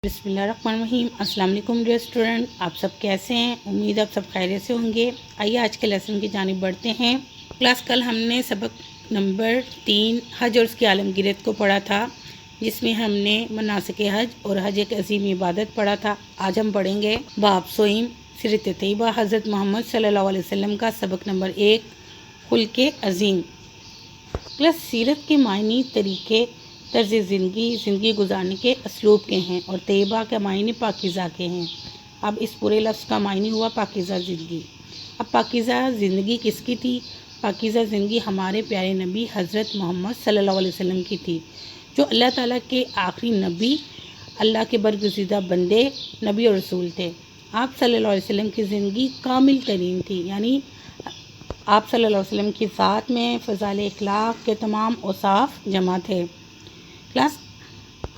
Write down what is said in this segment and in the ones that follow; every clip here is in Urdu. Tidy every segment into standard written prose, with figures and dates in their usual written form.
بسم اللہ الرحمن الرحیم۔ السلام علیکم ڈیئر اسٹوڈنٹ، آپ سب کیسے ہیں؟ امید آپ سب خیریت سے ہوں گے۔ آئیے آج کے لیسن کی جانب بڑھتے ہیں۔ کلاس کل ہم نے سبق نمبر 3 حج اور اس کی عالمگیریت کو پڑھا تھا، جس میں ہم نے مناسک حج اور حج ایک عظیم عبادت پڑھا تھا۔ آج ہم پڑھیں گے باب سوئم سیرت طیبہ حضرت محمد صلی اللہ علیہ وسلم کا سبق نمبر 1 خلق عظیم۔ کلاس سیرت کے معنی طریقے، طرز زندگی گزارنے کے اسلوب کے ہیں، اور طیبہ کا معنی پاکیزہ کے ہیں۔ اب اس پورے لفظ کا معنی ہوا پاکیزہ زندگی۔ اب پاکیزہ زندگی کس کی تھی؟ پاکیزہ زندگی ہمارے پیارے نبی حضرت محمد صلی اللہ علیہ وسلم کی تھی، جو اللہ تعالیٰ کے آخری نبی، اللہ کے برگزیدہ بندے، نبی اور رسول تھے۔ آپ صلی اللہ علیہ وسلم کی زندگی کامل ترین تھی، یعنی آپ صلی اللہ علیہ وسلم کی ذات میں فضائل اخلاق کے تمام اوصاف جمع تھے۔ کلاس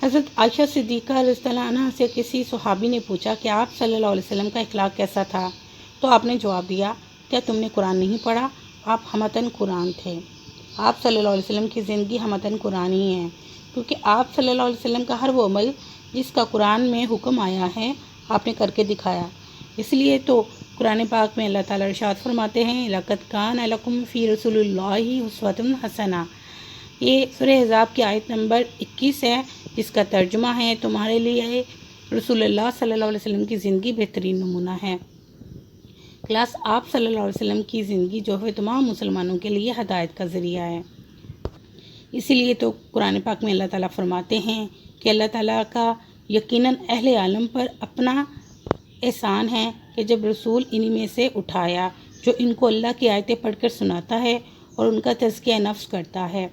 حضرت عائشہ صدیقہ رضی اللہ عنہ سے کسی صحابی نے پوچھا کہ آپ صلی اللہ علیہ وسلم کا اخلاق کیسا تھا؟ تو آپ نے جواب دیا، کیا تم نے قرآن نہیں پڑھا؟ آپ ہمتاً قرآن تھے۔ آپ صلی اللہ علیہ وسلم کی زندگی ہمتاً قرآن ہی ہے، کیونکہ آپ صلی اللہ علیہ وسلم کا ہر وہ عمل جس کا قرآن میں حکم آیا ہے آپ نے کر کے دکھایا۔ اس لیے تو قرآن پاک میں اللہ تعالیٰ ارشاد فرماتے ہیں، لَقَدْ كَانَ لَكُمْ فِي رَسُولِ اللَّهِ أُسْوَةٌ حَسَنَةٌ۔ یہ سورہ احزاب کی آیت نمبر 21 ہے، جس کا ترجمہ ہے، تمہارے لیے رسول اللہ صلی اللہ علیہ وسلم کی زندگی بہترین نمونہ ہے۔ کلاس آپ صلی اللہ علیہ وسلم کی زندگی جو ہے تمام مسلمانوں کے لیے ہدایت کا ذریعہ ہے۔ اسی لیے تو قرآن پاک میں اللہ تعالیٰ فرماتے ہیں کہ اللہ تعالیٰ کا یقیناً اہل عالم پر اپنا احسان ہے کہ جب رسول انہی میں سے اٹھایا جو ان کو اللہ کی آیتیں پڑھ کر سناتا ہے اور ان کا تزکیہ نفس کرتا ہے،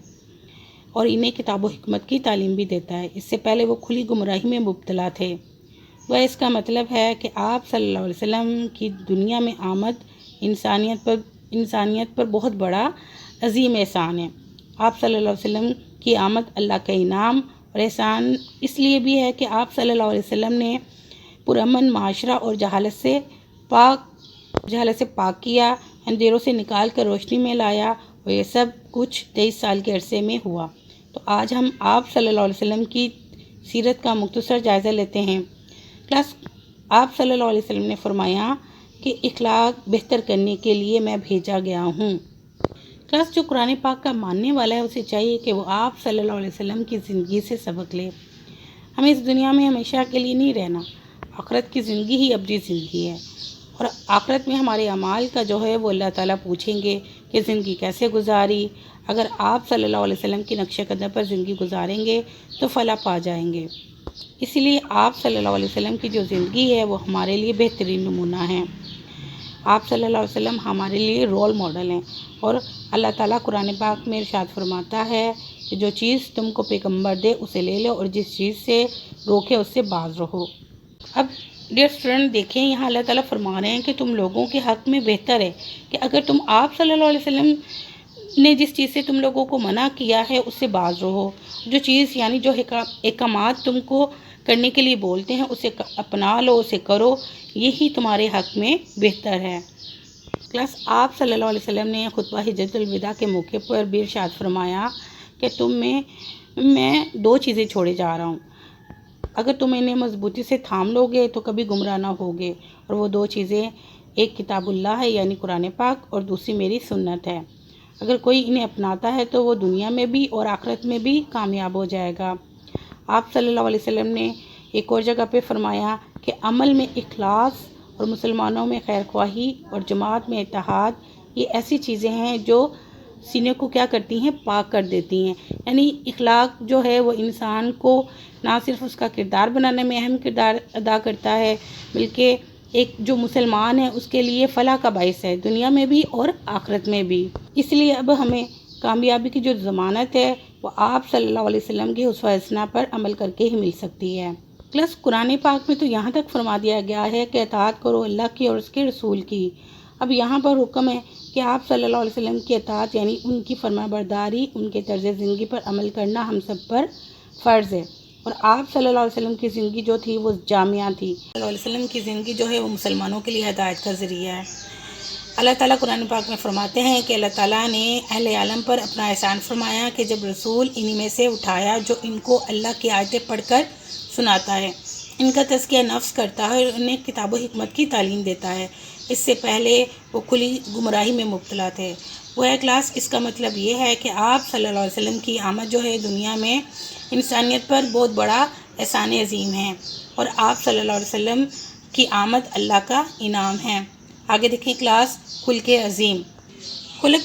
اور انہیں کتاب و حکمت کی تعلیم بھی دیتا ہے۔ اس سے پہلے وہ کھلی گمراہی میں مبتلا تھے۔ وہ اس کا مطلب ہے کہ آپ صلی اللہ علیہ وسلم کی دنیا میں آمد انسانیت پر بہت بڑا عظیم احسان ہے۔ آپ صلی اللہ علیہ وسلم کی آمد اللہ کا انعام اور احسان اس لیے بھی ہے کہ آپ صلی اللہ علیہ وسلم نے پرامن معاشرہ اور جہالت سے پاک کیا، اندھیروں سے نکال کر روشنی میں لایا، اور یہ سب کچھ 23 سال کے عرصے میں ہوا۔ تو آج ہم آپ صلی اللہ علیہ وسلم کی سیرت کا مختصر جائزہ لیتے ہیں۔ کلاس آپ صلی اللہ علیہ وسلم نے فرمایا کہ اخلاق بہتر کرنے کے لیے میں بھیجا گیا ہوں۔ کلاس جو قرآن پاک کا ماننے والا ہے اسے چاہیے کہ وہ آپ صلی اللہ علیہ وسلم کی زندگی سے سبق لے۔ ہمیں اس دنیا میں ہمیشہ کے لیے نہیں رہنا، آخرت کی زندگی ہی ابدی زندگی ہے، اور آخرت میں ہمارے اعمال کا جو ہے وہ اللہ تعالیٰ پوچھیں گے کہ زندگی کیسے گزاری۔ اگر آپ صلی اللہ علیہ وسلم کی نقش قدم پر زندگی گزاریں گے تو فلاح پا جائیں گے۔ اسی لیے آپ صلی اللہ علیہ وسلم کی جو زندگی ہے وہ ہمارے لیے بہترین نمونہ ہے۔ آپ صلی اللہ علیہ وسلم ہمارے لیے رول ماڈل ہیں، اور اللہ تعالیٰ قرآن پاک میں ارشاد فرماتا ہے کہ جو چیز تم کو پیغمبر دے اسے لے لو، اور جس چیز سے روکے اس سے باز رہو۔ اب ڈیئر اسٹوڈنٹ دیکھیں، یہاں اللہ تعالیٰ فرما رہے ہیں کہ تم لوگوں کے حق میں بہتر ہے کہ اگر تم آپ صلی اللہ علیہ وسلم نے جس چیز سے تم لوگوں کو منع کیا ہے اس سے باز رہو، جو چیز یعنی جو احکامات تم کو کرنے کے لیے بولتے ہیں اسے اپنا لو، اسے کرو، یہی تمہارے حق میں بہتر ہے۔ کلاس آپ صلی اللہ علیہ وسلم نے خطبہ حجۃ الوداع کے موقع پر بھی ارشاد فرمایا کہ میں 2 چیزیں چھوڑے جا رہا ہوں، اگر تم انہیں مضبوطی سے تھام لو گے تو کبھی گمراہ نہ ہوگے، اور وہ 2 چیزیں ایک کتاب اللہ ہے یعنی قرآن پاک، اور دوسری میری سنت ہے۔ اگر کوئی انہیں اپناتا ہے تو وہ دنیا میں بھی اور آخرت میں بھی کامیاب ہو جائے گا۔ آپ صلی اللہ علیہ وسلم نے ایک اور جگہ پہ فرمایا کہ عمل میں اخلاص اور مسلمانوں میں خیر خواہی اور جماعت میں اتحاد، یہ ایسی چیزیں ہیں جو سینے کو کیا کرتی ہیں؟ پاک کر دیتی ہیں۔ یعنی اخلاق جو ہے وہ انسان کو نہ صرف اس کا کردار بنانے میں اہم کردار ادا کرتا ہے، بلکہ ایک جو مسلمان ہے اس کے لیے فلاح کا باعث ہے، دنیا میں بھی اور آخرت میں بھی۔ اس لیے اب ہمیں کامیابی کی جو ضمانت ہے وہ آپ صلی اللہ علیہ وسلم کی اسوہ حسنہ پر عمل کر کے ہی مل سکتی ہے۔ پلس قرآن پاک میں تو یہاں تک فرما دیا گیا ہے کہ اطاعت کرو اللہ کی اور اس کے رسول کی۔ اب یہاں پر حکم ہے کہ آپ صلی اللہ علیہ وسلم کی اطاعت یعنی ان کی فرما برداری، ان کے طرز زندگی پر عمل کرنا ہم سب پر فرض ہے۔ اور آپ صلی اللہ علیہ وسلم کی زندگی جو تھی وہ جامعہ تھی۔ صلی اللہ علیہ وسلم کی زندگی جو ہے وہ مسلمانوں کے لیے ہدایت کا ذریعہ ہے۔ اللہ تعالیٰ قرآن پاک میں فرماتے ہیں کہ اللہ تعالیٰ نے اہل عالم پر اپنا احسان فرمایا کہ جب رسول انہی میں سے اٹھایا جو ان کو اللہ کی آیتیں پڑھ کر سناتا ہے، ان کا تزکیہ نفس کرتا ہے اور انہیں کتاب و حکمت کی تعلیم دیتا ہے۔ اس سے پہلے وہ کھلی گمراہی میں مبتلا تھے۔ وہ کلاس اس کا مطلب یہ ہے کہ آپ صلی اللہ علیہ وسلم کی آمد جو ہے دنیا میں انسانیت پر بہت بڑا احسان عظیم ہے، اور آپ صلی اللہ علیہ وسلم کی آمد اللہ کا انعام ہے۔ آگے دیکھیں کلاس خلق عظیم۔ خلق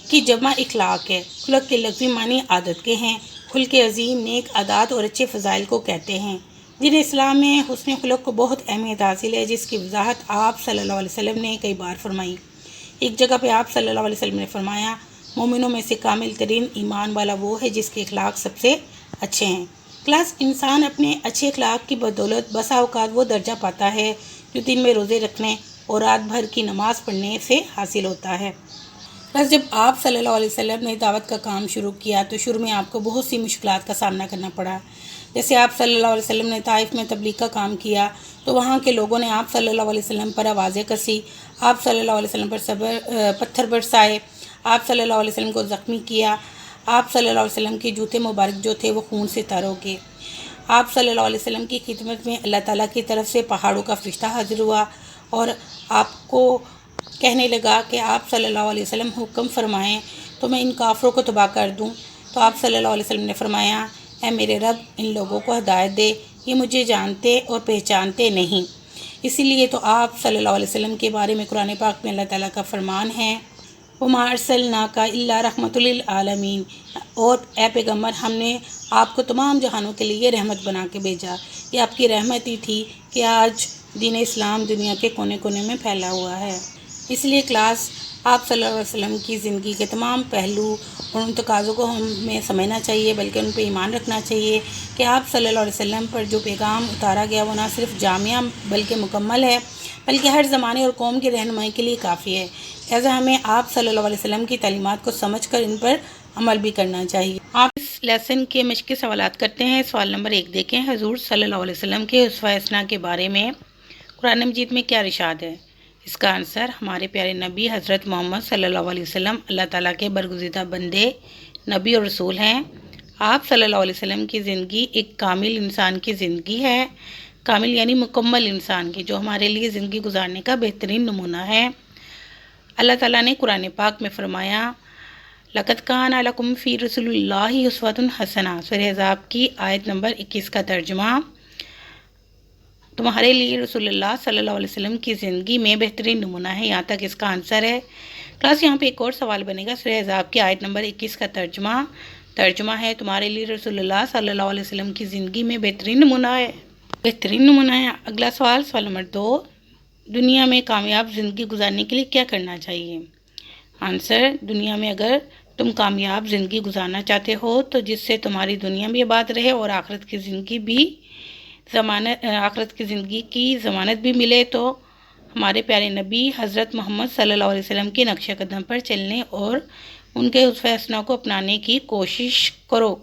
کی جمع اخلاق ہے۔ خلق کے لفظی معنی عادت کے ہیں۔ خلق عظیم نیک عادات اور اچھے فضائل کو کہتے ہیں، جن اسلام میں حسن خلق کو بہت اہمیت حاصل ہے، جس کی وضاحت آپ صلی اللہ علیہ وسلم نے کئی بار فرمائی۔ ایک جگہ پہ آپ صلی اللہ علیہ وسلم نے فرمایا، مومنوں میں سے کامل ترین ایمان والا وہ ہے جس کے اخلاق سب سے اچھے ہیں۔ کلاس انسان اپنے اچھے اخلاق کی بدولت بسا اوقات وہ درجہ پاتا ہے جو دن میں روزے رکھنے اور رات بھر کی نماز پڑھنے سے حاصل ہوتا ہے۔ بس جب آپ صلی اللہ علیہ وسلم نے دعوت کا کام شروع کیا تو شروع میں آپ کو بہت سی مشکلات کا سامنا کرنا پڑا۔ جیسے آپ صلی اللہ علیہ وسلم نے طائف میں تبلیغ کا کام کیا تو وہاں کے لوگوں نے آپ صلی اللہ علیہ وسلم پر آوازیں کسی، آپ صلی اللہ علیہ وسلم پر پتھر برسائے، آپ صلی اللہ علیہ وسلم کو زخمی کیا، آپ صلی اللہ علیہ وسلم کے جوتے مبارک جو تھے وہ خون سے تر ہو گئے۔ آپ صلی اللہ علیہ وسلم کی خدمت میں اللہ تعالیٰ کی طرف سے پہاڑوں کا فرشتہ حاضر ہوا اور آپ کو کہنے لگا کہ آپ صلی اللہ علیہ وسلم حکم فرمائیں تو میں ان کافروں کو تباہ کر دوں۔ تو آپ صلی اللہ علیہ وسلم نے فرمایا، اے میرے رب، ان لوگوں کو ہدایت دے، یہ مجھے جانتے اور پہچانتے نہیں۔ اسی لیے تو آپ صلی اللہ علیہ وسلم کے بارے میں قرآن پاک میں اللہ تعالیٰ کا فرمان ہے، وَمَا أَرْسَلْنَاكَ إِلَّا رَحْمَةً لِلْعَالَمِينَ، اور اے پیغمبر ہم نے آپ کو تمام جہانوں کے لیے رحمت بنا کے بھیجا۔ یہ آپ کی رحمت ہی تھی کہ آج دین اسلام دنیا کے کونے کونے میں پھیلا ہوا ہے۔ اس لیے کلاس آپ صلی اللہ علیہ وسلم کی زندگی کے تمام پہلو اور ان تقاضوں کو ہمیں سمجھنا چاہیے، بلکہ ان پہ ایمان رکھنا چاہیے کہ آپ صلی اللہ علیہ وسلم پر جو پیغام اتارا گیا وہ نہ صرف جامع بلکہ مکمل ہے، بلکہ ہر زمانے اور قوم کی رہنمائی کے لیے کافی ہے۔ لہٰذا ہمیں آپ صلی اللہ علیہ وسلم کی تعلیمات کو سمجھ کر ان پر عمل بھی کرنا چاہیے۔ آپ اس لیسن کے مشق سوالات کرتے ہیں۔ سوال نمبر 1 دیکھیں، حضور صلی اللہ علیہ وسلم کے اسوہ حسنہ کے بارے میں قرآن مجید میں کیا ارشاد ہے؟ اس کا آنسر، ہمارے پیارے نبی حضرت محمد صلی اللہ علیہ وسلم اللہ تعالیٰ کے برگزیدہ بندے، نبی اور رسول ہیں۔ آپ صلی اللہ علیہ وسلم کی زندگی ایک کامل انسان کی زندگی ہے، کامل یعنی مکمل انسان کی، جو ہمارے لیے زندگی گزارنے کا بہترین نمونہ ہے۔ اللہ تعالیٰ نے قرآن پاک میں فرمایا، لَقَدْ كَانَ لَكُمْ فِي رَسُولِ اللَّهِ أُسْوَةٌ حَسَنَةٌ، سورہ احزاب کی آیت نمبر 21 کا ترجمہ، تمہارے لیے رسول اللہ صلی اللہ علیہ وسلم کی زندگی میں بہترین نمونہ ہے۔ یہاں تک اس کا آنسر ہے۔ کلاس یہاں پہ ایک اور سوال بنے گا۔ سورہ احزاب کی آیت نمبر 21 کا ترجمہ ہے، تمہارے لیے رسول اللہ صلی اللہ علیہ وسلم کی زندگی میں بہترین نمونہ ہے۔ بہترین نمونہ ہے۔ اگلا سوال، سوال نمبر 2، دنیا میں کامیاب زندگی گزارنے کے لیے کیا کرنا چاہیے؟ آنسر، دنیا میں اگر تم کامیاب زندگی گزارنا چاہتے ہو تو جس سے تمہاری دنیا بھی آباد رہے اور آخرت کی زندگی کی ضمانت بھی ملے، تو ہمارے پیارے نبی حضرت محمد صلی اللہ علیہ وسلم کے نقش قدم پر چلنے اور ان کے اسوہ حسنہ کو اپنانے کی کوشش کرو۔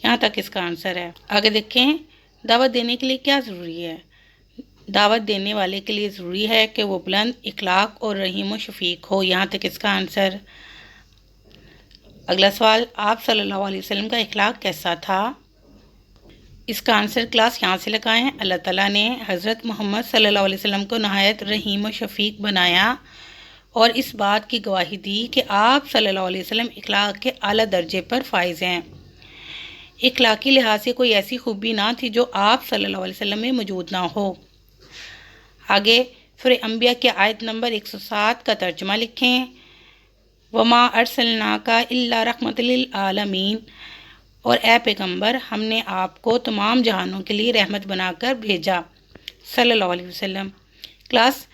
یہاں تک اس کا آنسر ہے۔ آگے دیکھیں، دعوت دینے کے لیے کیا ضروری ہے؟ دعوت دینے والے کے لیے ضروری ہے کہ وہ بلند اخلاق اور رحیم و شفیق ہو۔ یہاں تک اس کا آنسر۔ اگلا سوال، آپ صلی اللہ علیہ وسلم کا اخلاق کیسا تھا؟ اس کا آنسر کلاس یہاں سے لگائیں۔ اللہ تعالیٰ نے حضرت محمد صلی اللہ علیہ وسلم کو نہایت رحیم و شفیق بنایا اور اس بات کی گواہی دی کہ آپ صلی اللہ علیہ وسلم اخلاق کے اعلیٰ درجے پر فائز ہیں۔ اخلاقی لحاظ سے کوئی ایسی خوبی نہ تھی جو آپ صلی اللہ علیہ وسلم میں موجود نہ ہو۔ آگے سورہ انبیاء کی آیت نمبر 107 کا ترجمہ لکھیں، وَمَا أَرْسَلْنَاكَ إِلَّا رَحْمَةً لِلْعَالَمِينَ، اور اے پیغمبر ہم نے آپ کو تمام جہانوں کے لیے رحمت بنا کر بھیجا، صلی اللہ علیہ وسلم۔ کلاس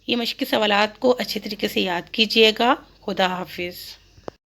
یہ مشقی سوالات کو اچھے طریقے سے یاد کیجیے گا۔ خدا حافظ۔